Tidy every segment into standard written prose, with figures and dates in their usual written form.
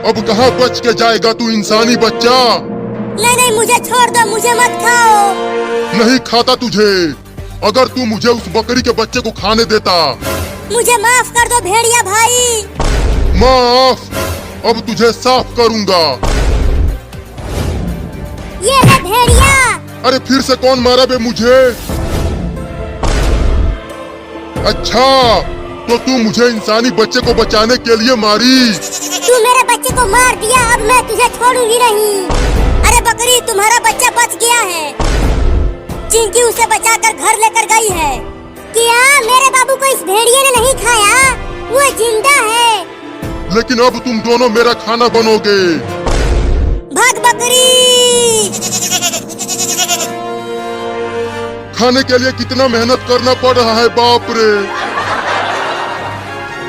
अब कहाँ बच के जाएगा तू इंसानी बच्चा। नहीं नहीं मुझे छोड़ दो, मुझे मत खाओ। नहीं खाता तुझे। अगर तू मुझे उस बकरी के बच्चे को खाने देता। मुझे माफ कर दो भेड़िया भाई। माफ? अब तुझे साफ करूंगा। ये ले भेड़िया। अरे फिर से कौन मारा बे मुझे? अच्छा तो तू मुझे इंसानी बच्चे को बचाने के लिए मारी। तू मेरे बच्चे को मार दिया, अब मैं तुझे छोड़ूंगी नहीं। अरे बकरी, तुम्हारा बच्चा बच गया है। चिंकी उसे बचाकर घर लेकर गई है। क्या मेरे बाबू को इस भेड़िए ने नहीं खाया? वो जिंदा है। लेकिन अब तुम दोनों मेरा खाना बनोगे। भाग बकरी। खाने के लिए कितना मेहनत करना पड़ रहा है, बाप रे।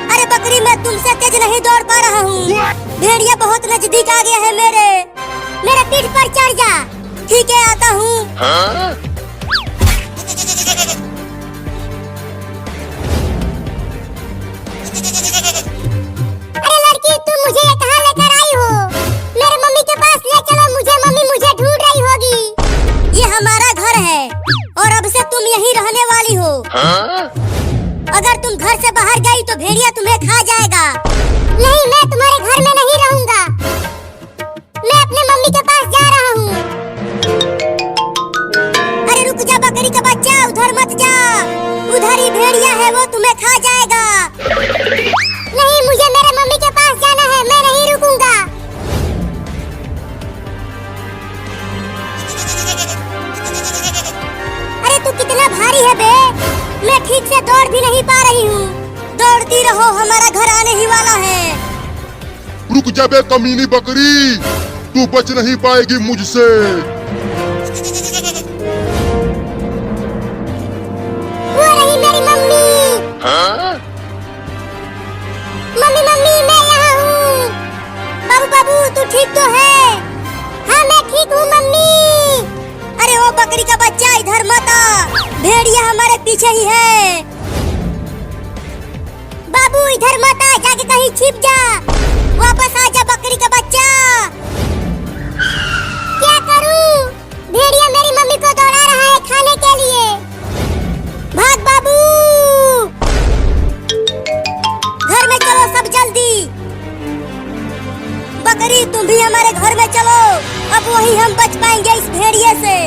अरे बकरी, मैं तुमसे तेज नहीं दौड़ पा रहा हूँ। भेड़िया बहुत नजदीक आ गया है मेरे पीठ पर चढ़ जा। ठीक है, आता हूँ। अरे लड़की, तुम मुझे कहाँ लेकर आई हो? मेरे मम्मी के पास ले चलो मुझे, मम्मी मुझे ढूंढ रही होगी। ये हमारा घर है और अब से तुम यहीं रहने वाली हो। अगर तुम घर से बाहर गई तो भेड़िया तुम्हें खा जाएगा। नहीं, मैं तुम्हारे घर में नहीं रहूंगा। मैं अपने मम्मी के पास जा रहा हूँ। अरे रुक जा बकरी का बच्चा, उधर मत जा। उधर ही भेड़िया है, वो तुम्हें खा जाएगा। नहीं, मुझे मेरे मम्मी के पास जाना है, मैं नहीं रुकूंगा। अरे तू कितना भारी है बे, मैं ठीक से दौड़ भी नहीं पा रही हूँ। दौड़ती रहो, हमारा घर आने ही वाला है। रुक जा बे कमीनी बकरी, तू बच नहीं पाएगी मुझसे। वो रही मेरी मम्मी। मम्मी मम्मी, मैं यहाँ हूँ। बाबू बाबू, तू ठीक तो है? हाँ मैं ठीक हूँ मम्मी। अरे वो बकरी का बच्चा, इधर मत आ, भेड़िया हमारे पीछे ही है। बाबू इधर मत आ, जाके कहीं छिप जा। वापस आ जा बकरी का बच्चा। क्या करूं? भेड़िया मेरी मम्मी को दौड़ा रहा है खाने के लिए। भाग बाबू, घर में चलो सब जल्दी। बकरी, तुम भी हमारे घर में चलो, अब वही हम बच पाएंगे इस भेड़िए से।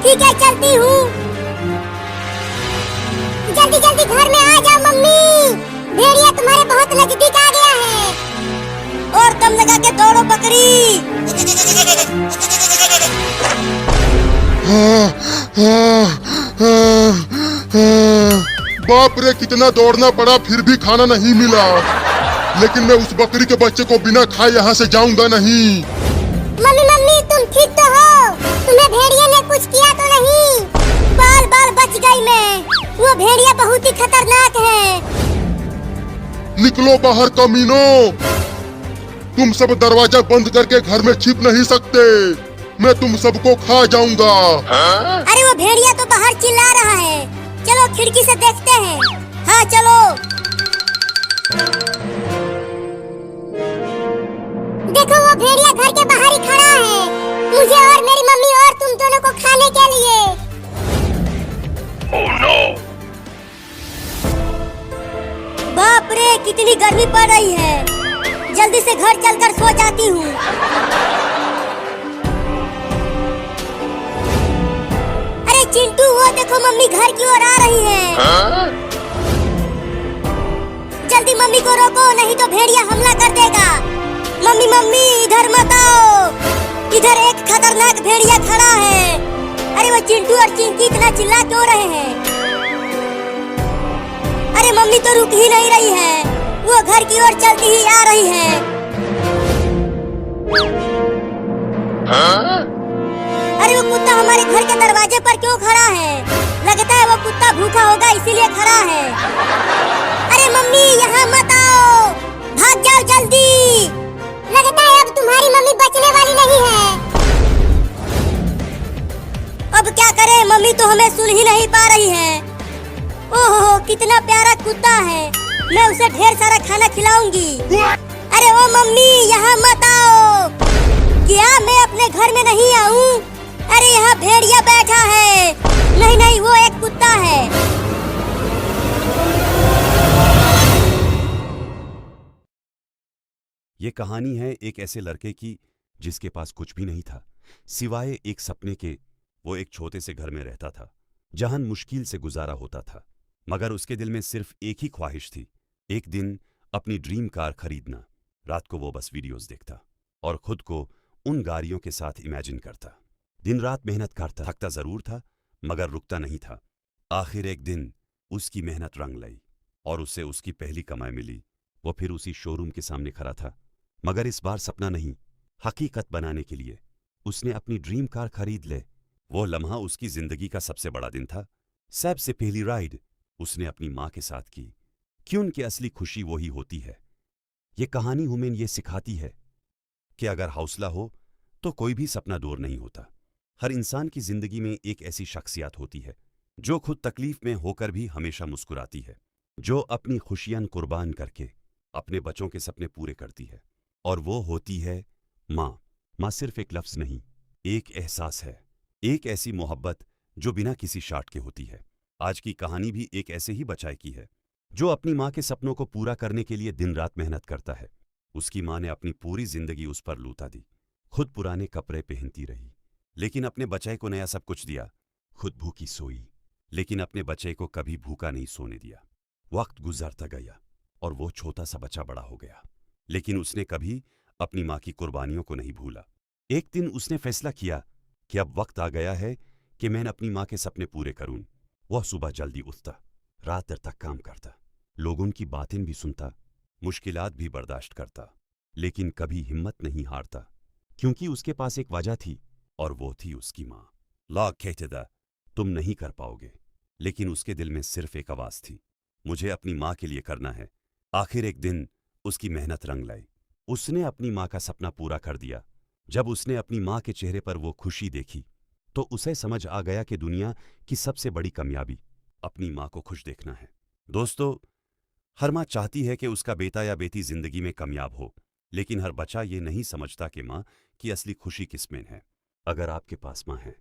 ठीक है, चलती हूँ। जल्दी जल्दी घर में आ जाओ मम्मी, भेड़िया तुम्हारे बहुत नजदीक आ गया है। और दम लगा के दौड़ो बकरी। बाप रे, कितना दौड़ना पड़ा, फिर भी खाना नहीं मिला। लेकिन मैं उस बकरी के बच्चे को बिना खाए यहाँ से जाऊंगा नहीं। मम्मी मम्मी, तुम ठीक तो हो? तुम्हें भेड़िया ने कुछ किया तो नहीं? बाल बाल बच गई मैं। वो भेड़िया बहुत ही खतरनाक है। निकलो बाहर कमीनों, तुम सब दरवाजा बंद करके घर में छिप नहीं सकते। मैं तुम सबको खा जाऊंगा। अरे वो भेड़िया तो बाहर चिल्ला रहा है, चलो खिड़की से देखते हैं। हाँ चलो। देखो वो भेड़िया घर के बाहर ही खड़ा है, मुझे और मेरी मम्मी और तुम दोनों को खाने के लिए। Oh no! बाप रे, कितनी गर्मी पड़ रही है। जल्दी से घर चलकर सो जाती हूँ। अरे चिंटू, वो देखो मम्मी घर की ओर आ रही है। जल्दी मम्मी को रोको, नहीं तो भेड़िया हमला कर देगा। मम्मी मम्मी, इधर मत आओ, इधर एक खतरनाक भेड़िया खड़ा है। अरे वो चिंटू और चिंकी इतना चिल्ला क्यों रहे हैं? अरे मम्मी तो रुक ही नहीं रही है, वो घर की ओर चलती ही आ रही है। अरे वो कुत्ता हमारे घर के दरवाजे पर क्यों खड़ा है? लगता है वो कुत्ता भूखा होगा इसीलिए खड़ा है। अरे मम्मी यहाँ मत आओ, भाग जाओ जल्दी। लगता है अब तुम्हारी मम्मी बचने वाली नहीं है। अब क्या करें, मम्मी तो हमें सुन ही नहीं पा रही है। ओहो, कितना प्यारा कुत्ता है, मैं उसे ढेर सारा खाना खिलाऊंगी। अरे ओ मम्मी, यहाँ मत आओ। अपने घर में नहीं आऊं? अरे यहाँ भेड़िया बैठा है। नहीं नहीं, वो एक कुत्ता है। ये कहानी है एक ऐसे लड़के की जिसके पास कुछ भी नहीं था सिवाय एक सपने के। वो एक छोटे से घर में रहता था जहां मुश्किल से गुजारा होता था, मगर उसके दिल में सिर्फ एक ही ख्वाहिश थी, एक दिन अपनी ड्रीम कार खरीदना। रात को वो बस वीडियोस देखता और खुद को उन गाड़ियों के साथ इमेजिन करता। दिन रात मेहनत करता, थकता जरूर था मगर रुकता नहीं था। आखिर एक दिन उसकी मेहनत रंग लाई और उसे उसकी पहली कमाई मिली। वो फिर उसी शोरूम के सामने खड़ा था, मगर इस बार सपना नहीं, हकीकत बनाने के लिए उसने अपनी ड्रीम कार खरीद ले। वो लम्हा उसकी जिंदगी का सबसे बड़ा दिन था। सबसे पहली राइड उसने अपनी माँ के साथ की कि उनकी असली खुशी वही होती है। ये कहानी हमें ये सिखाती है कि अगर हौसला हो तो कोई भी सपना दूर नहीं होता। हर इंसान की जिंदगी में एक ऐसी शख्सियत होती है जो खुद तकलीफ में होकर भी हमेशा मुस्कुराती है, जो अपनी खुशियां कुर्बान करके अपने बच्चों के सपने पूरे करती है। और वो होती है माँ। माँ सिर्फ एक लफ्ज नहीं, एक एहसास है, एक ऐसी मोहब्बत जो बिना किसी शर्त के होती है। आज की कहानी भी एक ऐसे ही बच्चे की है जो अपनी माँ के सपनों को पूरा करने के लिए दिन रात मेहनत करता है। उसकी माँ ने अपनी पूरी जिंदगी उस पर लूटा दी, खुद पुराने कपड़े पहनती रही लेकिन अपने बच्चे को नया सब कुछ दिया। खुद भूखी सोई लेकिन अपने बच्चे को कभी भूखा नहीं सोने दिया। वक्त गुजरता गया और वो छोटा सा बच्चा बड़ा हो गया, लेकिन उसने कभी अपनी माँ की कुर्बानियों को नहीं भूला। एक दिन उसने फैसला किया कि अब वक्त आ गया है कि मैं अपनी माँ के सपने पूरे करूं। वह सुबह जल्दी उठता, रात देर तक काम करता, लोगों की बातें भी सुनता, मुश्किलात भी बर्दाश्त करता, लेकिन कभी हिम्मत नहीं हारता, क्योंकि उसके पास एक वजह थी और वो थी उसकी माँ। लोग कहते थे तुम नहीं कर पाओगे, लेकिन उसके दिल में सिर्फ एक आवाज थी, मुझे अपनी माँ के लिए करना है। आखिर एक दिन उसकी मेहनत रंग लाई। उसने अपनी माँ का सपना पूरा कर दिया। जब उसने अपनी माँ के चेहरे पर वो खुशी देखी तो उसे समझ आ गया कि दुनिया की सबसे बड़ी कामयाबी अपनी माँ को खुश देखना है। दोस्तों, हर माँ चाहती है कि उसका बेटा या बेटी जिंदगी में कामयाब हो, लेकिन हर बच्चा ये नहीं समझता कि माँ की असली खुशी किसमें है। अगर आपके पास माँ है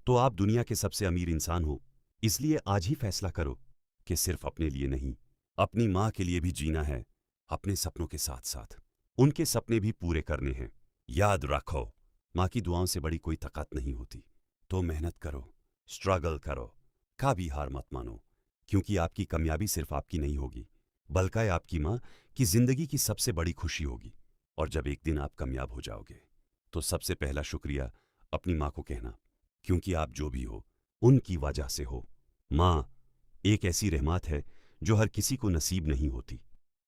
तो आप दुनिया के सबसे अमीर इंसान हो। इसलिए आज ही फैसला करो कि सिर्फ अपने लिए नहीं, अपनी माँ के लिए भी जीना है। अपने सपनों के साथ साथ उनके सपने भी पूरे करने हैं। याद रखो, माँ की दुआओं से बड़ी कोई ताकत नहीं होती। तो मेहनत करो, स्ट्रगल करो, कभी हार मत मानो, क्योंकि आपकी कामयाबी सिर्फ आपकी नहीं होगी बल्कि आपकी माँ की जिंदगी की सबसे बड़ी खुशी होगी। और जब एक दिन आप कामयाब हो जाओगे तो सबसे पहला शुक्रिया अपनी माँ को कहना, क्योंकि आप जो भी हो उनकी वजह से हो। माँ एक ऐसी रहमत है जो हर किसी को नसीब नहीं होती।